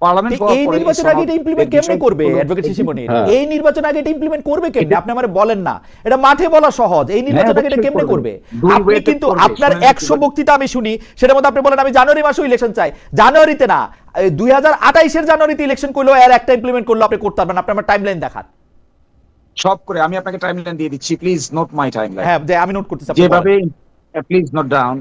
Parliament এই নির্বাচন আগে এটা ইমপ্লিমেন্ট কেমনে করবে অ্যাডভোকেট শিশিমণি? এই নির্বাচন আগে এটা ইমপ্লিমেন্ট করবে কেমনে? আপনি আমারে বলেন না, এটা মাঠে বলা সহজ। এই নির্বাচন আগে এটা কেমনে করবে? আপনি কিন্তু আপনার 100 বক্তৃতা আমি শুনি, সেটার মধ্যে আপনি বলেন আমি জানুয়ারি মাসে ইলেকশন চাই। জানুয়ারিতে না, 2028 এর জানুয়ারিতে ইলেকশন করলো, এর একটা ইমপ্লিমেন্ট করলো আপনি করতে পারবেন। আপনি আমার টাইমলাইন দেখান সব করে। আমি আপনাকে টাইমলাইন দিয়ে দিচ্ছি, প্লিজ নোট মাই টাইমলাইন। হ্যাঁ, যে আমি নোট করতেছি। যেভাবে please note down.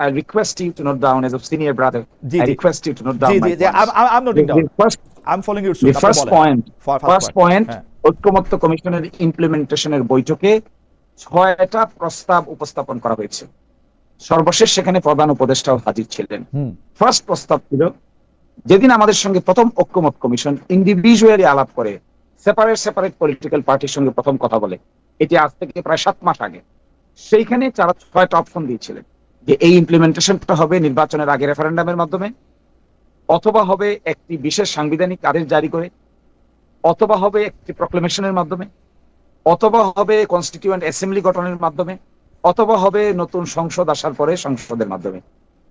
I request you to note down as a senior brother. I request you to note down my points. I'm noting down. I'm following your suit. The first point, ঐক্যমত্য কমিশনের ইমপ্লিমেন্টেশনের বৈঠকে 6টা প্রস্তাব উপস্থাপন করা হয়েছে। সর্বশেষ সেখানে প্রধান উপদেষ্টাও হাজির ছিলেন। ফার্স্ট প্রস্তাব ছিল, যেদিন আমাদের সঙ্গে প্রথম ঐক্যমত কমিশন ইন্ডিভিজুয়ালি আলাপ করে, সেপারেট পলিটিক্যাল পার্টির সঙ্গে প্রথম কথা বলে, এটি আজ থেকে প্রায় 7 মাস আগে, সেইখানে তারা 6টা অপশন দিয়েছিলেন যে এই ইমপ্লিমেন্টেশনটা হবে নির্বাচনের আগে রেফারেন্ডামের মাধ্যমে, অথবা হবে একটি বিশেষ সাংবিধানিক আদেশ জারি করে, অথবা হবে একটি প্রক্লেমেশনের মাধ্যমে, অথবা হবে কনস্টিটিউয়েন্ট অ্যাসেম্বলি গঠনের মাধ্যমে, অথবা হবে নতুন সংসদ আসার পরে সংসদের মাধ্যমে।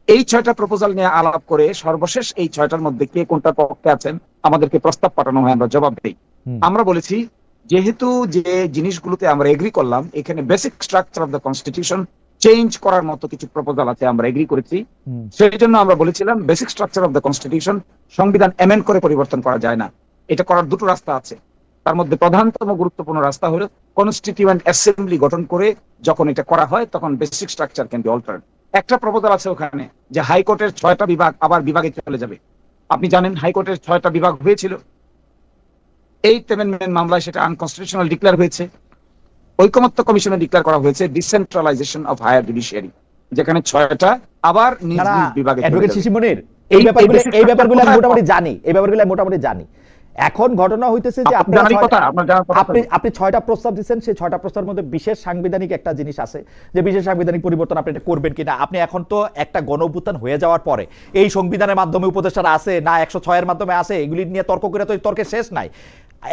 এই 6টা প্রপোজাল নিয়ে আলাপ করে সর্বশেষ এই 6টার মধ্যে কে কোনটার পক্ষে আছেন আমাদেরকে প্রস্তাব পাঠানো হয়, আমরা জবাব দিই। আমরা বলেছি যেহেতু যে জিনিসগুলোতে আমরা এগ্রি করলাম, এখানে basic structure of the constitution change করার মতো কিছু প্রপোজাল আছে, আমরা এগ্রি করেছি। সেই জন্য আমরা বলেছিলাম basic structure of the constitution, সংবিধান অ্যামেন্ড করে পরিবর্তন করা যায় না। এটা করার দুটো রাস্তা আছে, তার মধ্যে প্রধানতম গুরুত্বপূর্ণ রাস্তা হলো কনস্টিটিউয়েন্ট অ্যাসেম্বলি গঠন করে যখন এটা করা হয় তখন basic structure can be altered. একটা প্রপোজাল আছে ওখানে যে হাইকোর্টের 6টা বিভাগ আবার বিভাগে চলে যাবে। আপনি জানেন হাইকোর্টের 6টা বিভাগ হয়েছিল, 8th অ্যামেন্ডমেন্ট মামলায় সেটা আনকনস্টিটিউশনাল ডিক্লেয়ার হয়েছে। ঐকমত্য কমিশনে ডিক্লেয়ার করা হয়েছে ডিসেন্ট্রালাইজেশন অফ হায়ার জুডিশিয়ারি, যেখানে 6টা আবার নিজ নিজ বিভাগে। অ্যাডভোকেট শিশিমণির এই ব্যাপারগুলো আমি মোটামুটি জানি। এখন ঘটনা হইতেছে যে আপনি 6টা প্রস্তাব দিচ্ছেন, সেই 6টা প্রস্তাবের মধ্যে বিশেষ সাংবিধানিক একটা জিনিস আছে, যে বিশেষ সাংবিধানিক পরিবর্তন আপনি এটা করবেন কিনা। আপনি এখন তো একটা গণঅভ্যুত্থান হয়ে যাওয়ার পরে এই সংবিধানের মাধ্যমে উপদেষ্টারা আছে না 106 এর মাধ্যমে আছে, এগুলি নিয়ে তর্ক করে তো তর্কের শেষ নাই।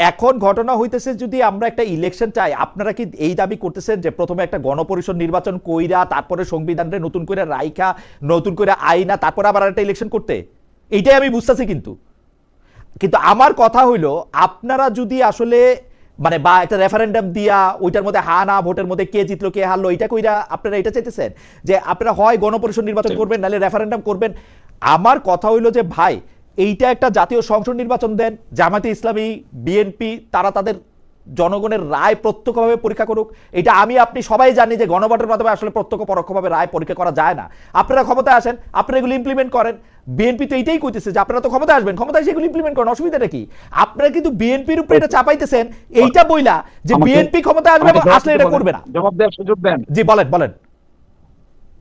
এখন ঘটনা হইতেছে যদি আমরা একটা ইলেকশন চাই, আপনারা কি এই দাবি করতেছেন যে প্রথমে একটা গণপরিষদ নির্বাচন কইরা তারপরে সংবিধানরে নতুন করে রাইখা নতুন করে আইনা তারপরে আবার একটা ইলেকশন করতে? এইটাই আমি বুঝতেছি। কিন্তু আমার কথা হইলো, আপনারা যদি আসলে মানে বা একটা রেফারেন্ডাম দিয়া ওইটার মধ্যে হা না ভোটের মধ্যে কে জিতলো কে হারলো এটা কইরা আপনারা এটা চাইতেছেন যে আপনারা হয় গণপরিষদ নির্বাচন করবেন নাহলে রেফারেন্ডাম করবেন। আমার কথা হইলো যে ভাই, এইটা একটা জাতীয় সংসদ নির্বাচন দেন, জামায়াতে ইসলামী, বিএনপি তারা তাদের জনগণের রায় প্রত্যক্ষভাবে পরীক্ষা করুক। এটা আমি আপনি সবাই জানি যে গণভোটের মাধ্যমে আসলে প্রত্যক্ষ পরোক্ষভাবে রায় পরীক্ষা করা যায় না। আপনারা ক্ষমতায় আসেন, আপনারা এগুলো ইমপ্লিমেন্ট করেন। বিএনপি তো এইটাই কইতেছে যে আপনারা তো ক্ষমতায় আসবেন, ক্ষমতায় সেগুলো ইমপ্লিমেন্ট করেন, অসুবিধাটা কি? আপনারা কিন্তু বিএনপির উপরে এটা চাপাইতেছেন এইটা বইলা যে বিএনপি ক্ষমতায় আসবে, আসলে এটা করবে না। জবাব দেওয়ার সুযোগ দেন। জি বলেন।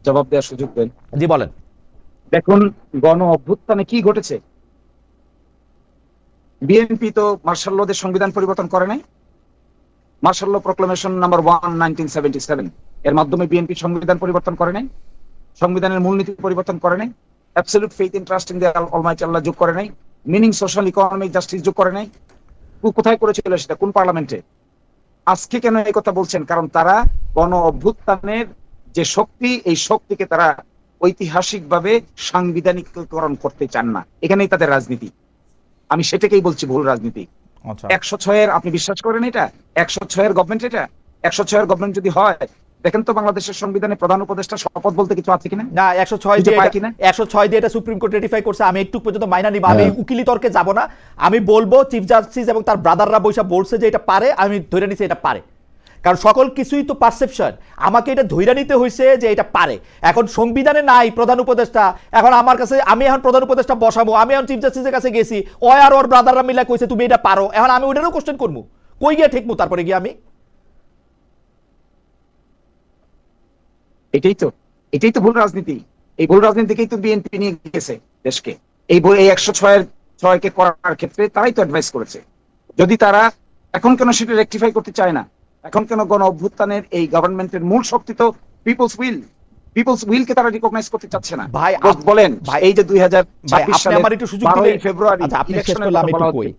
জবাব দেওয়ার সুযোগ দেন। জি বলেন। দেখুন গণ অভ্যুত্থানে কি ঘটেছে। বিএনপি তো মার্শাল লদের সংবিধান পরিবর্তন করে নাই। মার্শাল ল প্রক্লেমেশন নাম্বার 1 1977 এর মাধ্যমে বিএনপি সংবিধান পরিবর্তন করে নাই, সংবিধানের মূলনীতি পরিবর্তন করে নাই, absolute faith in trust in the almighty Allah যোগ করে নাই, মিনিং সোশ্যাল ইকোনমিক জাস্টিস যোগ করে নাই। কোথায় করেছিল সেটা? কোন পার্লামেন্টে? আজকে কেন এই কথা বলছেন? কারণ তারা গণ অভ্যুত্থানের যে শক্তি, এই শক্তিকে তারা ঐতিহাসিকভাবে সাংবিধানিকীকরণ করতে চান না। এখানেই তাদের রাজনীতি। আমি সেটাকেই বলছি ভুল রাজনীতি। 106 এর আপনি বিশ্বাস করেন এটা? 106 এর গভর্নমেন্ট, এটা 106 এর গভর্নমেন্ট যদি হয়, দেখেন তো বাংলাদেশের সংবিধানে প্রধান উপদেষ্টা শপথ বলতে কিছু আছে কিনা? না, 106 দিয়ে এটা সুপ্রিম কোর্ট রেটিফাই করছে। আমি একটু পর্যন্ত মাইনা নিব, আমি উকিলি তর্কে যাব না। আমি বলবো চিফ জাস্টিস এবং তার ব্রাদাররা বৈশা বলছে যে এটা পারে, আমি ধরে নিছি এটা পারে। কারণ সকল কিছুই তো পারসেপশন। আমাকে এটা ধৈর্য নিতে হয়েছে যে এটা পারে। এখন সংবিধানে নাই প্রধান উপদেষ্টা, এখন আমার কাছে আমি এখন প্রধান উপদেষ্টা বসাবো, আমি এখন চিফ জাস্টিসের কাছে গেছি, ও আর ওর ব্রাদাররা মিলে কইছে তুমি এটা পারো, এখন আমি ওটারও কোশ্চেন করবো, কই গিয়ে ঠিকমু তারপরে গিয়ে আমি? এটাই তো ভুল রাজনীতি। এই ভুল রাজনীতিকেই তো বিএনপি নিয়ে গেছে দেশকে। এই 106 কে করার ক্ষেত্রে তারাই তো অ্যাডভাইস করেছে। যদি তারা এখন কেন সেটা রেকটিফাই করতে চায় না, এখন কেন গণ অভ্যুত্থানের এই গভর্নমেন্টের মূল শক্তি তো পিপলস উইল কে তারা রিকগনাইজ করতে চাচ্ছে না। ভাই বলেন এই যে 2026 সালে আমার একটু সুযোগ দিলে ফেব্রুয়ারি ইলেকশনের আমি একটু কই,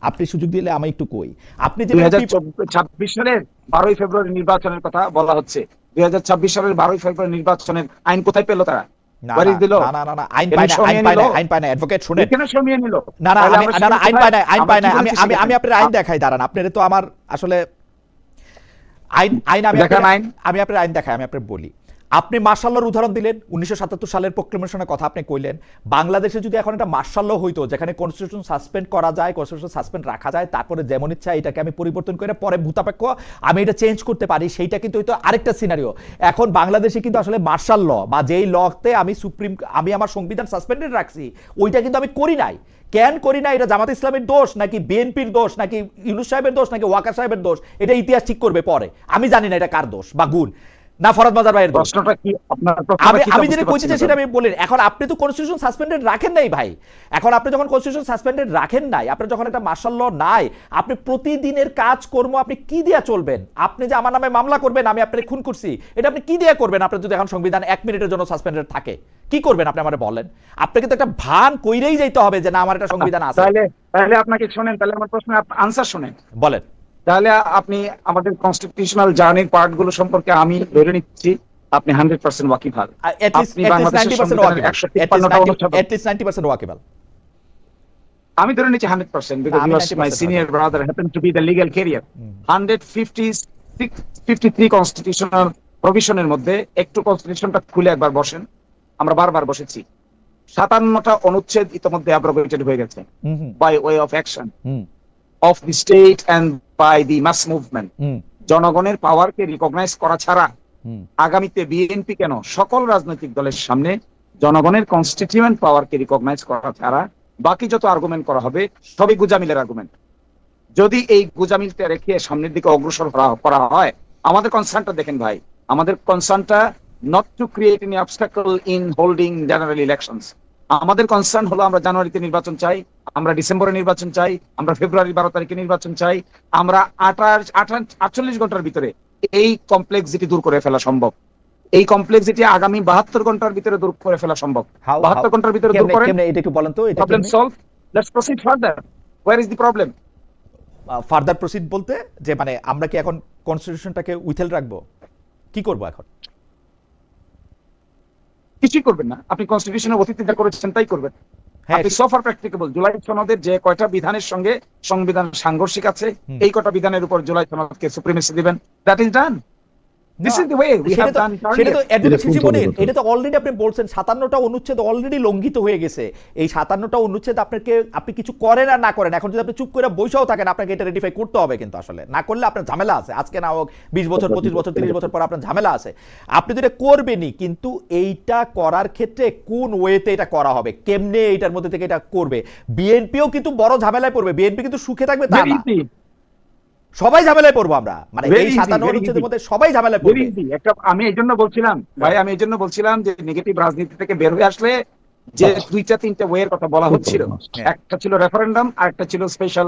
আপনি সুযোগ দিলে আমি একটু কই। আপনি যে 2026 সালের 12 ফেব্রুয়ারি নির্বাচনের কথা বলা হচ্ছে, 2026 সালের 12 ফেব্রুয়ারি নির্বাচনের আইন কোথায় পেল তারা? আইন পায় না অ্যাডভোকেট শুনেন, আমি আপনার আইন দেখাই, দাঁড়ান, আপনার তো আমার আসলে আমি আপনার আইন দেখাই, আমি আপনার বলি। আপনি মার্শাল লর উদাহরণ দিলেন, 1977 সালের প্রক্লেমেশনের কথা আপনি কইলেন। বাংলাদেশে যদি এখন একটা মার্শাল ল হইতো যেখানে কনস্টিটিউশন সাসপেন্ড করা যায়, কনস্টিটিউশন সাসপেন্ড রাখা যায়, তারপরে যেমন ইচ্ছা এটাকে আমি পরিবর্তন করে পরে ভূতাপেক্ষ আমি এটা চেঞ্জ করতে পারি, সেইটা কিন্তু হয়তো আরেকটা সিনারিও। এখন বাংলাদেশে কিন্তু আসলে মার্শাল ল বা যেই লতে আমি আমার সংবিধান সাসপেন্ডেড রাখছি, ওইটা কিন্তু আমি করি নাই। কেন করি না? এটা জামাত ইসলামের দোষ নাকি বিএনপির দোষ নাকি ইউনূস সাহেবের দোষ নাকি ওয়াকার সাহেবের দোষ? এটা ইতিহাস ঠিক করবে পরে। আমি জানি না এটা কার দোষ বা গুণ, না ফরাদ মাজার ভাইয়ের দোষ। আমি যেটা কইতেছি সেটা আমি বলি। এখন আপনি তো কনস্টিটিউশন সাসপেন্ডেড রাখেন নাই ভাই। এখন আপনি যখন কনস্টিটিউশন সাসপেন্ডেড রাখেন নাই, আপনি যখন একটা মার্শাল ল নাই, আপনি প্রতিদিনের কাজকর্ম আপনি কি দিয়া চলবেন? আপনি যে আমার নামে মামলা করবেন আমি আপনাকে খুন করছি, এটা আপনি কি দিয়া করবেন? আপনার যদি এখন সংবিধান 1 মিনিটের জন্য সাসপেন্ডেড থাকে, কি করবেন আপনি আমারে বলেন? আপনাকে তো একটা ভান কইরেই যাইতে হবে যে না আমার একটা সংবিধান আছে। তাহলে আপনাকে শুনেন, তাহলে আমার প্রশ্নের আনসার শুনেন, বলেন। তাহলে আপনি আমাদের কনস্টিটিউশনাল জার্নির পার্ট গুলো সম্পর্কে আমি ধরে নিচ্ছি আপনি 100% ওয়াকিবহাল। আমি ধরে নিচ্ছি 100% because my senior brother happened to be the legal career. 153 constitutional প্রভিশনের মধ্যে একটু কনস্টিটিউশনটা খুলে একবার বসেন, আমরা বারবার বসেছি। 57টা অনুচ্ছেদ ইতোমধ্যে অ্যাব্রোগেটেড হয়ে গেছে by way of action of the state and by the mass movement. জনগণের পাওয়ারকে রিকগনাইজ করা ছাড়া আগামীতে বিএনপি কেন সকল রাজনৈতিক দলের সামনে জনগণের কনস্টিটিউয়েন্ট পাওয়ারকে রিকগনাইজ করা ছাড়া বাকি যত আর্গুমেন্ট করা হবে সবই গুজামিলের আর্গুমেন্ট। যদি এই গুজামিলটা রেখে সামনের দিকে অগ্রসর করা হয়, আমাদের কনসার্নটা দেখেন ভাই, আমাদের কনসার্নটা not to create any obstacle in holding general elections. আমাদের কনসার্ন হলো আমরা জানুয়ারিতে নির্বাচন চাই, আমরা ডিসেম্বরে নির্বাচন চাই, আমরা ফেব্রুয়ারি 12 তারিখে নির্বাচন চাই, আমরা 48 ঘন্টার ভিতরে এই কমপ্লেক্সিটি দূর করে ফেলা সম্ভব। এই কমপ্লেক্সিটি আগামী 72 ঘন্টার ভিতরে দূর করে ফেলা সম্ভব। 72 ঘন্টার ভিতরে দূর করেন, এটা একটু বলেন তো। এটা problem solve, let's proceed further. Where is the problem? Further proceed বলতে যে মানে আমরা কি এখন কনস্টিটিউশনটাকে উইথেল রাখবো? কি করব এখন? কিছুই করবেন না, আপনি কনস্টিটিউশনের অতীতে যা করেছেন তাই করবেন। আপনি সোফার প্র্যাকটিকেবল জুলাই সনদের যে কয়টা বিধানের সঙ্গে সংবিধান সাংঘর্ষিক আছে, এই কয়টা বিধানের উপর জুলাই সনদকে সুপ্রিমেসি দিবেন, that is done. This is the way we have done. সেটা তো অ্যাডভোকেট শিশিবনের, এটা তো অলরেডি আপনি বলছেন 57টা অনুচ্ছেদ অলরেডি লঙ্ঘিত হয়ে গেছে। এই 57টা অনুচ্ছেদ আপনি কিছু করেন আর না করেন, এখন যদি আপনি চুপ করে বসেও থাকেন আপনাকে এটা রেটিফাই করতে হবে, কিন্তু আসলে না করলে আপনার ঝামেলা আছে। আজকে না হোক 20 বছর 25 বছর 30 বছর পর আপনার ঝামেলা আছে। আপনি তো এটা করবেনই, কিন্তু এইটা করার ক্ষেত্রে কোন ওয়েতে এটা করা হবে, কেমনে এইটার মধ্যে থেকে এটা করবে? বিএনপিও কিন্তু বড় ঝামেলায় পড়বে। বিএনপি কিন্তু সুখে থাকবে তা না, সবাই ঝামেলায় পড়বো আমরা। মানে এই 57 অনুচ্ছেদের মধ্যে সবাই ঝামেলায় পড়বে। আমি এইজন্য বলছিলাম ভাই, আমি এইজন্য বলছিলাম যে নেগেটিভ রাজনীতি থেকে বের হয়ে আসলে যে 2-3টে ওয়ের কথা বলা হচ্ছিল, একটা ছিল রেফারেন্ডাম আর একটা ছিল স্পেশাল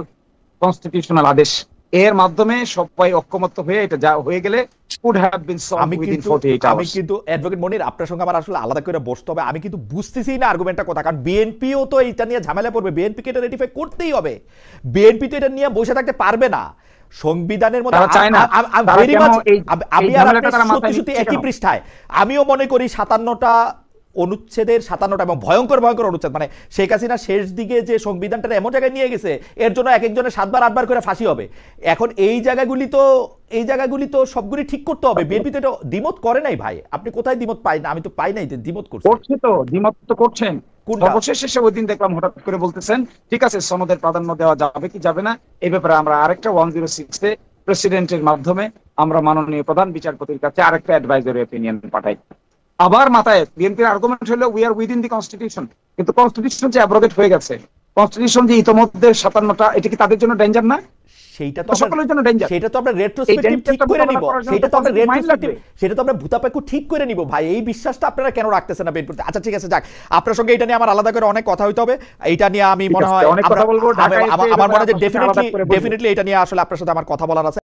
কনস্টিটিউশনাল আদেশ। এর মাধ্যমে সবাই ঐক্যমত্য হয়ে এটা যা হয়ে গেলে could have been solved within 48 hours. আমি কিন্তু অ্যাডভোকেট মনির আপনার সঙ্গে আমার আসলে আলাদা করে বসতে হবে। আমি কিন্তু বুঝতেছি না আর্গুমেন্টটা কথা, কারণ বিএনপিও তো এটা নিয়ে ঝামেলায় পড়বে। বিএনপিকে এটা রেটিফাই করতেই হবে। বিএনপি তো এটা নিয়ে বসে থাকতে পারবে না। সংবিধানের মধ্যে একই পৃষ্ঠায় আমিও মনে করি 57টা অনুচ্ছেদের 57টা এবং ভয়ঙ্কর ভয়ঙ্কর অনুচ্ছেদ, মানে শেখ হাসিনা শেষ দিকে যে সংবিধানটা এমন জায়গায় নিয়ে গেছে এর জন্য এক একজনের 7 বার 8 বার করে ফাঁসি হবে। এখন এই জায়গাগুলি তো সবগুলি ঠিক করতে হবে। বিএনপি তো এটা দ্বিমত করে নাই ভাই। আপনি কোথায় দ্বিমত পাই না? আমি তো পাই নাই যে দ্বিমত করছে। তো দ্বিমত তো করছেন। সর্বশেষে ওই দিন দেখলাম হঠাৎ করে বলতেছেন ঠিক আছে সনদের প্রাধান্য দেওয়া যাবে কি যাবে না, এই ব্যাপারে আমরা আরেকটা 106 প্রেসিডেন্টের মাধ্যমে আমরা মাননীয় প্রধান বিচারপতির কাছে আরেকটা অ্যাডভাইজারি অপিনিয়ন পাঠাই। আবার মাথায় বিএনপির আর্গুমেন্ট হলো we are within the constitution, কিন্তু কনস্টিটিউশন যে অ্যাব্রোগেট হয়ে গেছে, কনস্টিটিউশন যে ইতোমধ্যে 57টা, এটা কি তাদের জন্য ডেঞ্জার না? সেটা তো সকলের জন্য ডেঞ্জার। সেটা তো আমরা রেট্রোস্পেক্টিভ ঠিক করে নিব। সেটা তো আমরা ভূতাপেক্ষ ঠিক করে নিব ভাই। এই বিশ্বাসটা আপনারা কেন রাখতেছেন না বিএনপি? আচ্ছা ঠিক আছে, যাক, আপনার সঙ্গে এটা নিয়ে আমার আলাদা করে অনেক কথা হইতে হবে। এইটা নিয়ে আমি মনে হয় আমার মনে হয় যে ডেফিনেটলি এটা নিয়ে আসলে আপনার সাথে আমার কথা বলার আছে।